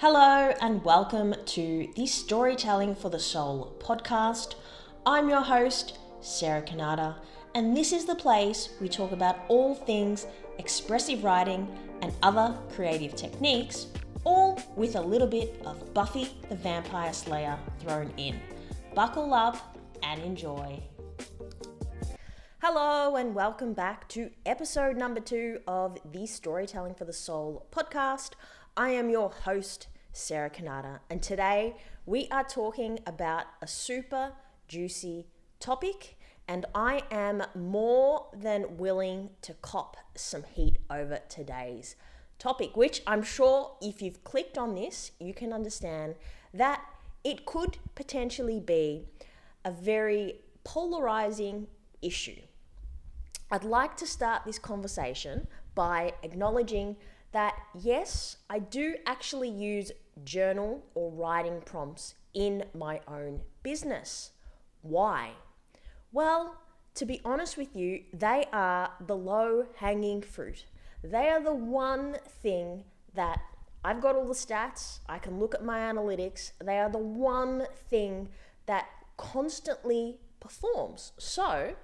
Hello and welcome to the Storytelling for the Soul podcast. I'm your host, Sarah Kanata, and this is the place we talk about all things expressive writing and other creative techniques, all with a little bit of Buffy the Vampire Slayer thrown in. Buckle up and enjoy. Hello and welcome back to episode number 2 of the Storytelling for the Soul podcast. I am your host, Sarah Kanata, and today we are talking about a super juicy topic, and I am more than willing to cop some heat over today's topic, which I'm sure if you've clicked on this, you can understand that it could potentially be a very polarizing issue. I'd like to start this conversation by acknowledging that yes, I do actually use journal or writing prompts in my own business. Why? Well, to be honest with you, they are the low-hanging fruit. They are the one thing that I've got all the stats, I can look at my analytics, they are the one thing that constantly performs. So,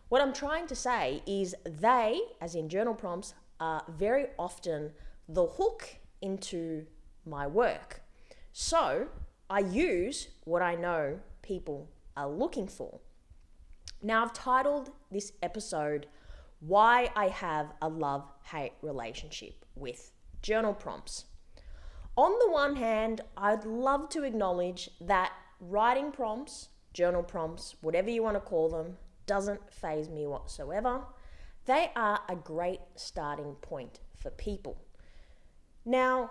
what I'm trying to say is they, as in journal prompts, are very often the hook into my work. So I use what I know people are looking for. Now I've titled this episode, Why I Have a Love-Hate Relationship with Journal Prompts. On the one hand, I'd love to acknowledge that writing prompts, journal prompts, whatever you want to call them, doesn't faze me whatsoever. They are a great starting point for people. Now,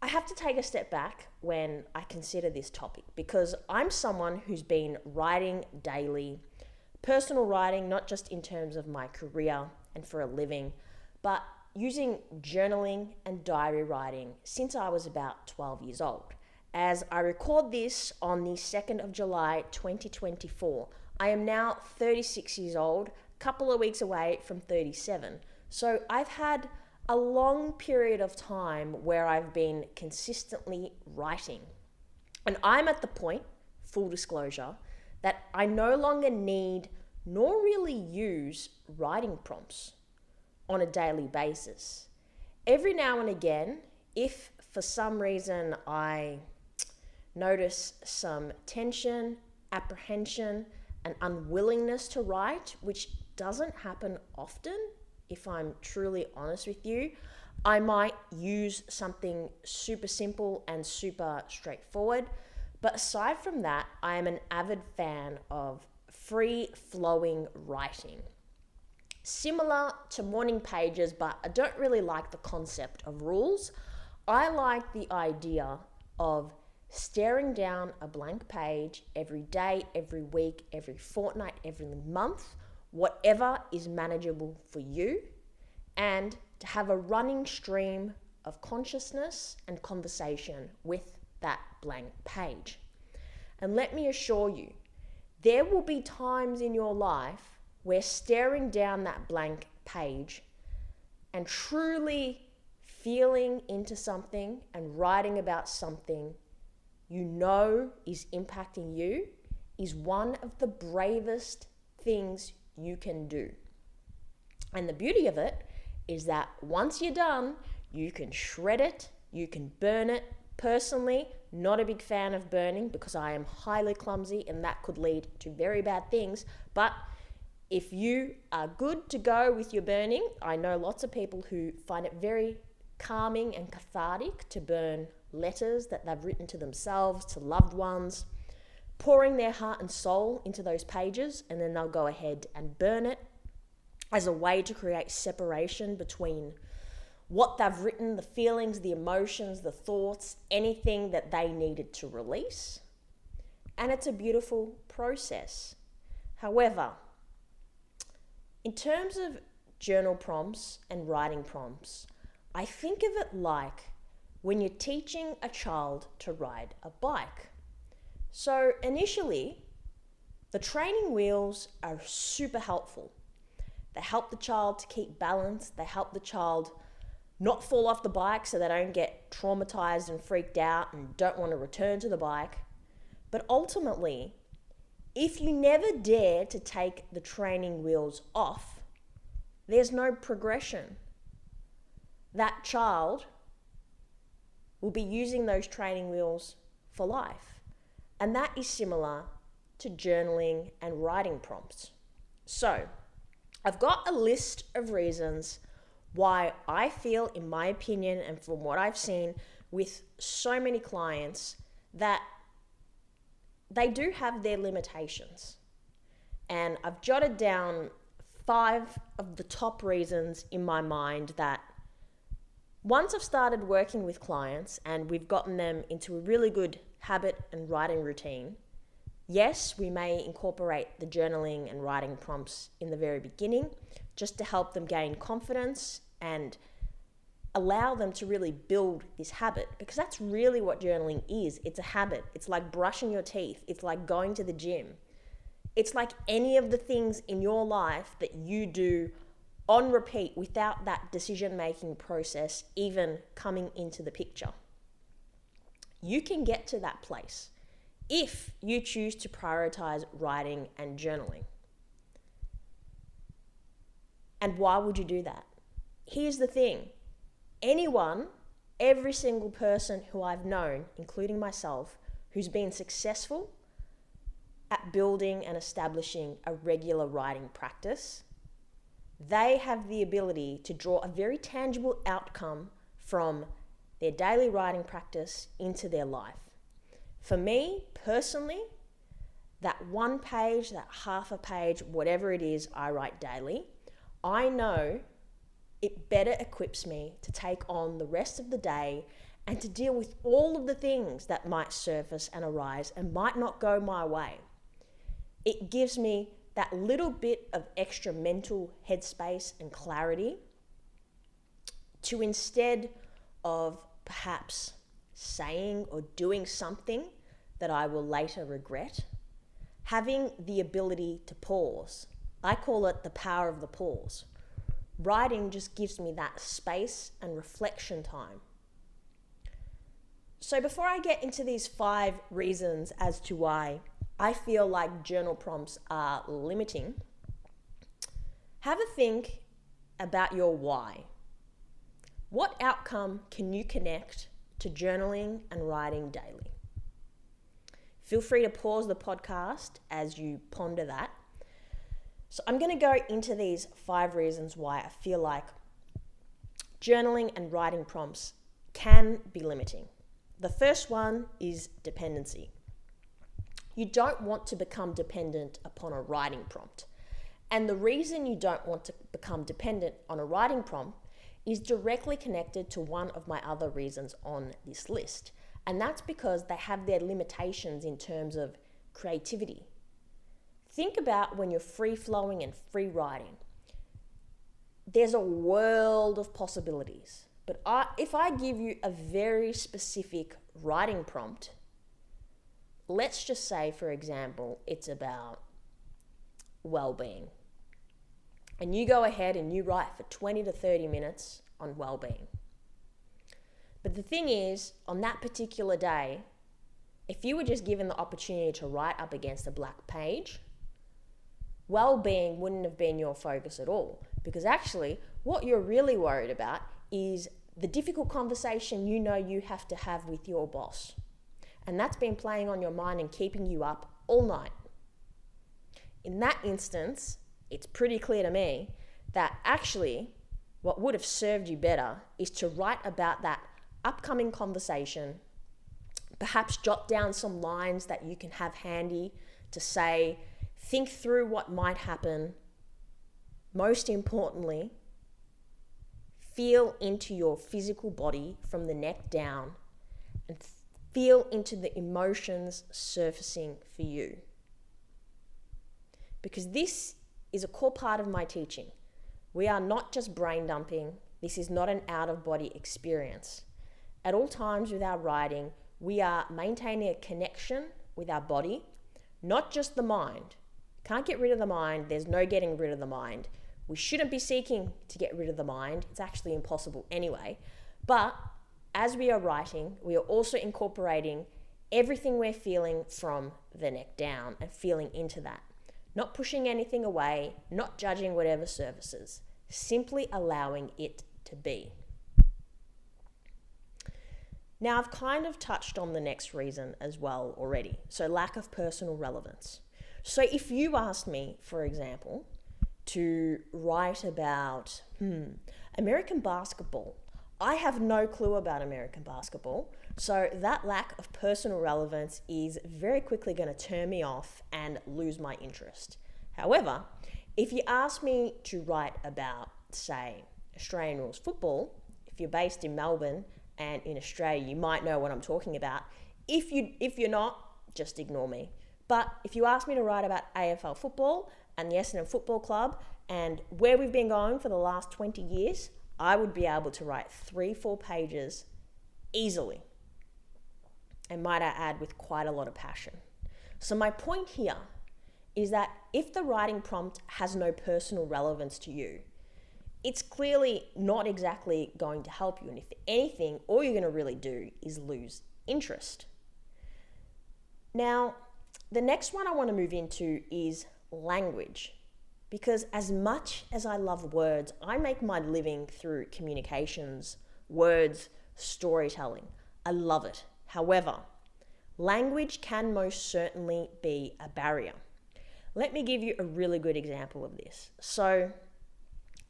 I have to take a step back when I consider this topic because I'm someone who's been writing daily, personal writing, not just in terms of my career and for a living, but using journaling and diary writing since I was about 12 years old. As I record this on the 2nd of July, 2024, I am now 36 years old, couple of weeks away from 37. So I've had a long period of time where I've been consistently writing. And I'm at the point, full disclosure, that I no longer need nor really use writing prompts on a daily basis. Every now and again, if for some reason I notice some tension, apprehension, an unwillingness to write, which doesn't happen often, if I'm truly honest with you, I might use something super simple and super straightforward. But aside from that, I am an avid fan of free-flowing writing. Similar to morning pages, but I don't really like the concept of rules. I like the idea of staring down a blank page every day, every week, every fortnight, every month, whatever is manageable for you, and to have a running stream of consciousness and conversation with that blank page. And let me assure you, there will be times in your life where staring down that blank page and truly feeling into something and writing about something you know is impacting you is one of the bravest things you can do. And the beauty of it is that once you're done, you can shred it, you can burn it. Personally, not a big fan of burning because I am highly clumsy and that could lead to very bad things. But if you are good to go with your burning, I know lots of people who find it very calming and cathartic to burn letters that they've written to themselves, to loved ones, pouring their heart and soul into those pages, and then they'll go ahead and burn it as a way to create separation between what they've written, the feelings, the emotions, the thoughts, anything that they needed to release. And it's a beautiful process. However, in terms of journal prompts and writing prompts, I think of it like when you're teaching a child to ride a bike. So initially, the training wheels are super helpful. They help the child to keep balance. They help the child not fall off the bike so they don't get traumatized and freaked out and don't want to return to the bike. But ultimately, if you never dare to take the training wheels off, there's no progression. That child will be using those training wheels for life. And that is similar to journaling and writing prompts. So, I've got a list of reasons why I feel, in my opinion, and from what I've seen with so many clients, that they do have their limitations. And I've jotted down 5 of the top reasons in my mind that once I've started working with clients and we've gotten them into a really good habit and writing routine, yes, we may incorporate the journaling and writing prompts in the very beginning just to help them gain confidence and allow them to really build this habit, because that's really what journaling is. It's a habit. It's like brushing your teeth. It's like going to the gym. It's like any of the things in your life that you do on repeat without that decision-making process even coming into the picture. You can get to that place if you choose to prioritize writing and journaling. And why would you do that? Here's the thing. Every single person who I've known, including myself, who's been successful at building and establishing a regular writing practice, they have the ability to draw a very tangible outcome from their daily writing practice into their life. For me, personally, that 1 page, that half a page, whatever it is I write daily, I know it better equips me to take on the rest of the day and to deal with all of the things that might surface and arise and might not go my way. It gives me that little bit of extra mental headspace and clarity to, instead of perhaps saying or doing something that I will later regret, having the ability to pause. I call it the power of the pause. Writing just gives me that space and reflection time. So before I get into these 5 reasons as to why I feel like journal prompts are limiting, have a think about your why. What outcome can you connect to journaling and writing daily? Feel free to pause the podcast as you ponder that. So I'm going to go into these 5 reasons why I feel like journaling and writing prompts can be limiting. The first one is dependency. You don't want to become dependent upon a writing prompt. And the reason you don't want to become dependent on a writing prompt is directly connected to one of my other reasons on this list. And that's because they have their limitations in terms of creativity. Think about when you're free-flowing and free writing. There's a world of possibilities. But if I give you a very specific writing prompt, let's just say, for example, it's about well-being. And you go ahead and you write for 20 to 30 minutes on well-being. But the thing is, on that particular day, if you were just given the opportunity to write up against a black page, well-being wouldn't have been your focus at all. Because actually, what you're really worried about is the difficult conversation you know you have to have with your boss. And that's been playing on your mind and keeping you up all night. In that instance, it's pretty clear to me that actually what would have served you better is to write about that upcoming conversation, perhaps jot down some lines that you can have handy to say, think through what might happen. Most importantly, feel into your physical body from the neck down and feel into the emotions surfacing for you. Because this is a core part of my teaching. We are not just brain dumping. This is not an out-of-body experience. At all times with our writing, we are maintaining a connection with our body, not just the mind. Can't get rid of the mind. There's no getting rid of the mind. We shouldn't be seeking to get rid of the mind. It's actually impossible anyway. But as we are writing, we are also incorporating everything we're feeling from the neck down and feeling into that. Not pushing anything away, not judging whatever surfaces, simply allowing it to be. Now, I've kind of touched on the next reason as well already. So lack of personal relevance. So if you asked me, for example, to write about American basketball, I have no clue about American basketball. So that lack of personal relevance is very quickly going to turn me off and lose my interest. However, if you ask me to write about, say, Australian rules football, if you're based in Melbourne and in Australia, you might know what I'm talking about. If you're not, just ignore me. But if you ask me to write about AFL football and the Essendon Football Club and where we've been going for the last 20 years, I would be able to write 3-4 pages easily. And might I add, with quite a lot of passion. So my point here is that if the writing prompt has no personal relevance to you, it's clearly not exactly going to help you. And if anything, all you're going to really do is lose interest. Now, the next one I want to move into is language. Because as much as I love words, I make my living through communications, words, storytelling. I love it. However, language can most certainly be a barrier. Let me give you a really good example of this. So,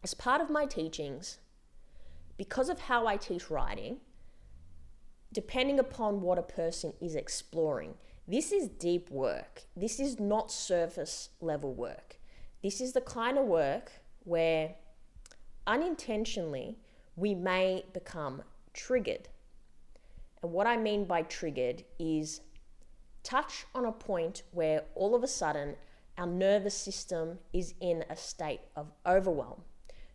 as part of my teachings, because of how I teach writing, depending upon what a person is exploring, this is deep work. This is not surface level work. This is the kind of work where unintentionally we may become triggered. And what I mean by triggered is touch on a point where all of a sudden our nervous system is in a state of overwhelm.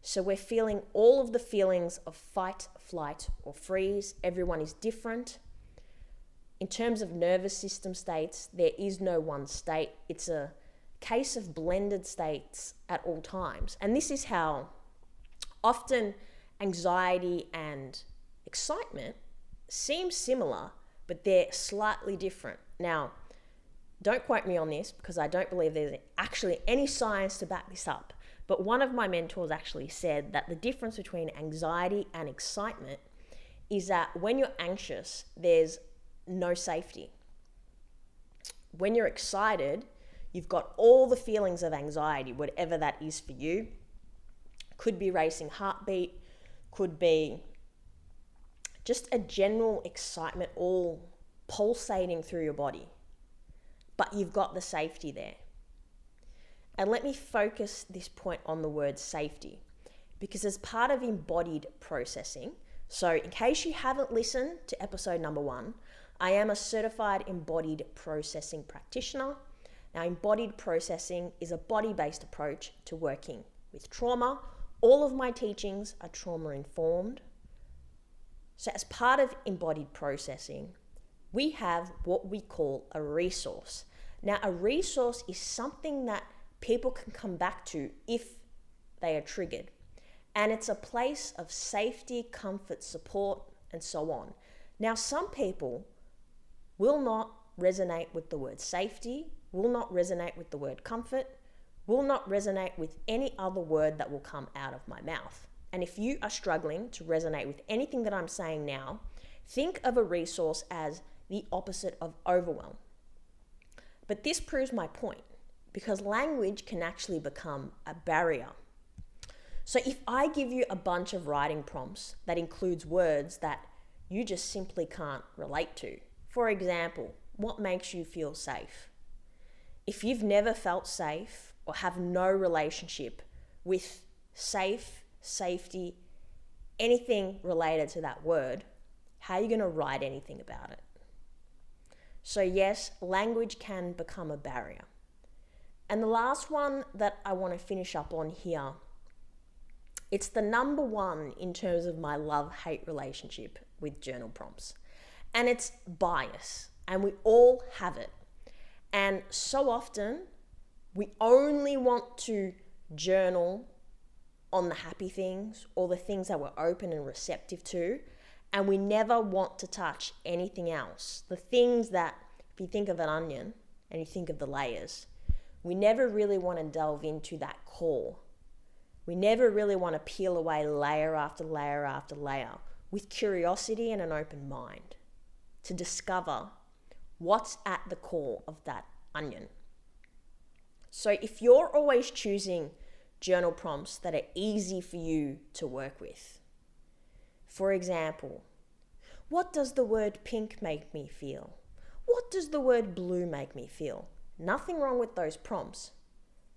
So we're feeling all of the feelings of fight, flight, or freeze. Everyone is different. In terms of nervous system states, there is no one state. It's a case of blended states at all times. And this is how often anxiety and excitement seem similar, but they're slightly different. Now, don't quote me on this because I don't believe there's actually any science to back this up. But one of my mentors actually said that the difference between anxiety and excitement is that when you're anxious, there's no safety. When you're excited, you've got all the feelings of anxiety, whatever that is for you. Could be racing heartbeat, could be just a general excitement all pulsating through your body. But you've got the safety there. And let me focus this point on the word safety, because as part of embodied processing, so in case you haven't listened to episode number 1, I am a certified embodied processing practitioner. Now, embodied processing is a body-based approach to working with trauma. All of my teachings are trauma-informed. So as part of embodied processing, we have what we call a resource. Now, a resource is something that people can come back to if they are triggered. And it's a place of safety, comfort, support, and so on. Now, some people will not resonate with the word safety, will not resonate with the word comfort, will not resonate with any other word that will come out of my mouth. And if you are struggling to resonate with anything that I'm saying now, think of a resource as the opposite of overwhelm. But this proves my point, because language can actually become a barrier. So if I give you a bunch of writing prompts that includes words that you just simply can't relate to, for example, what makes you feel safe? If you've never felt safe or have no relationship with safe, safety, anything related to that word, how are you going to write anything about it? So yes, language can become a barrier. And the last one that I want to finish up on here, it's the number one in terms of my love-hate relationship with journal prompts. And it's bias. And we all have it. And so often, we only want to journal on the happy things or the things that we're open and receptive to. And we never want to touch anything else. The things that, if you think of an onion and you think of the layers, we never really want to delve into that core. We never really want to peel away layer after layer after layer with curiosity and an open mind to discover what's at the core of that onion. So if you're always choosing journal prompts that are easy for you to work with, for example, what does the word pink make me feel? What does the word blue make me feel? Nothing wrong with those prompts.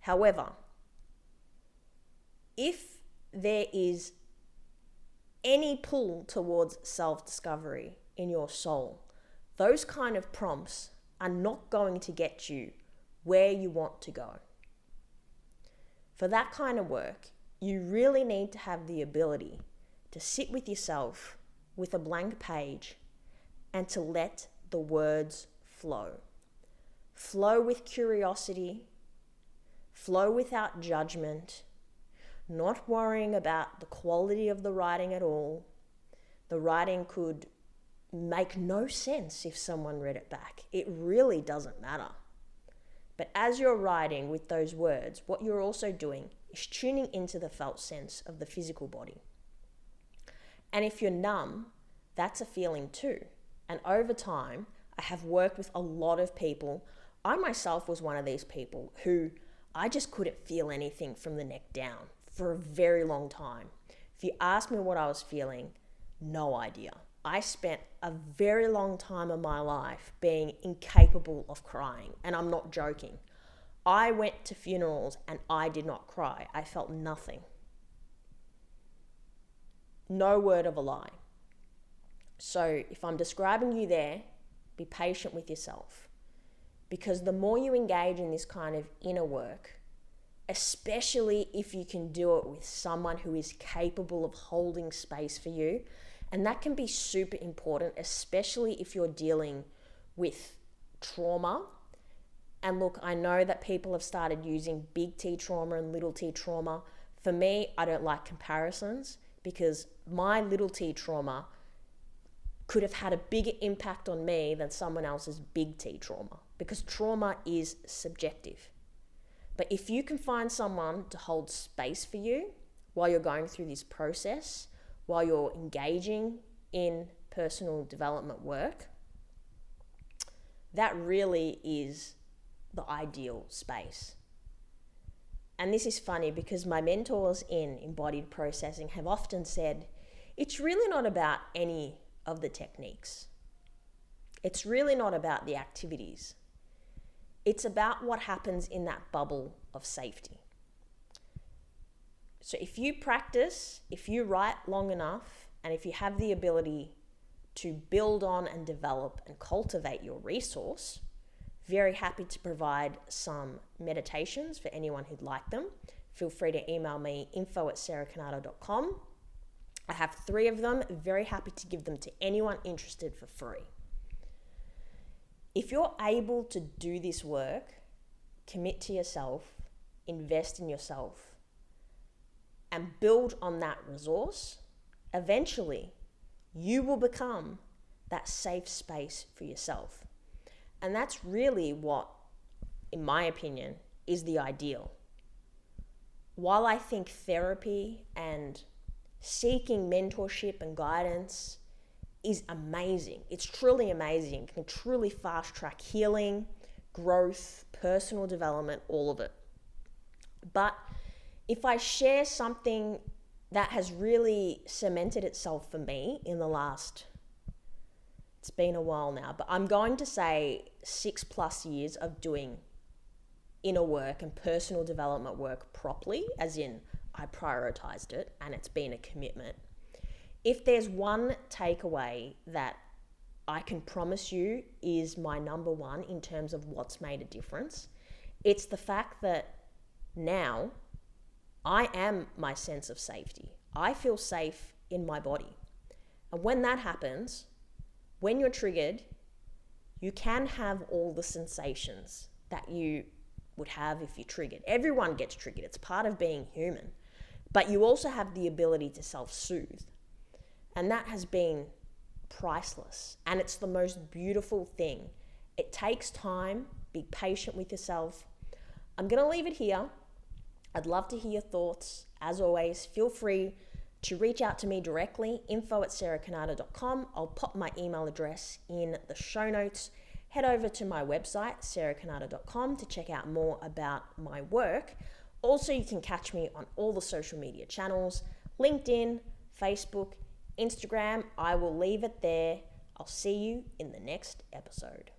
However, if there is any pull towards self-discovery in your soul, those kind of prompts are not going to get you where you want to go. For that kind of work, you really need to have the ability to sit with yourself with a blank page and to let the words flow. Flow with curiosity, flow without judgment, not worrying about the quality of the writing at all. The writing could make no sense if someone read it back. It really doesn't matter. But as you're writing with those words, what you're also doing is tuning into the felt sense of the physical body. And if you're numb, that's a feeling too. And over time, I have worked with a lot of people. I myself was one of these people who I just couldn't feel anything from the neck down for a very long time. If you ask me what I was feeling, no idea. I spent a very long time of my life being incapable of crying, and I'm not joking. I went to funerals and I did not cry. I felt nothing. No word of a lie. So if I'm describing you there, be patient with yourself. Because the more you engage in this kind of inner work, especially if you can do it with someone who is capable of holding space for you, and that can be super important, especially if you're dealing with trauma. And look, I know that people have started using big T trauma and little t trauma. For me, I don't like comparisons because my little t trauma could have had a bigger impact on me than someone else's big T trauma, because trauma is subjective. But if you can find someone to hold space for you while you're going through this process, while you're engaging in personal development work, that really is the ideal space. And this is funny because my mentors in embodied processing have often said, it's really not about any of the techniques. It's really not about the activities. It's about what happens in that bubble of safety. So if you practice, if you write long enough, and if you have the ability to build on and develop and cultivate your resource, very happy to provide some meditations for anyone who'd like them. Feel free to email me, info@sarahcanado.com. I have 3 of them, very happy to give them to anyone interested for free. If you're able to do this work, commit to yourself, invest in yourself, and build on that resource, eventually you will become that safe space for yourself. And that's really what, in my opinion, is the ideal. While I think therapy and seeking mentorship and guidance is amazing, it's truly amazing, it can truly fast track healing, growth, personal development, all of it. But if I share something that has really cemented itself for me in the last, it's been a while now, but I'm going to say 6+ years of doing inner work and personal development work properly, as in I prioritized it and it's been a commitment. If there's one takeaway that I can promise you is my number one in terms of what's made a difference, it's the fact that now I am my sense of safety. I feel safe in my body. And when that happens, when you're triggered, you can have all the sensations that you would have if you're triggered. Everyone gets triggered. It's part of being human. But you also have the ability to self-soothe. And that has been priceless, and it's the most beautiful thing. It takes time. Be patient with yourself. I'm going to leave it here. I'd love to hear your thoughts. As always, feel free to reach out to me directly, info@sarahcanada.com. I'll pop my email address in the show notes. Head over to my website, sarahcanada.com, to check out more about my work. Also, you can catch me on all the social media channels, LinkedIn, Facebook, Instagram. I will leave it there. I'll see you in the next episode.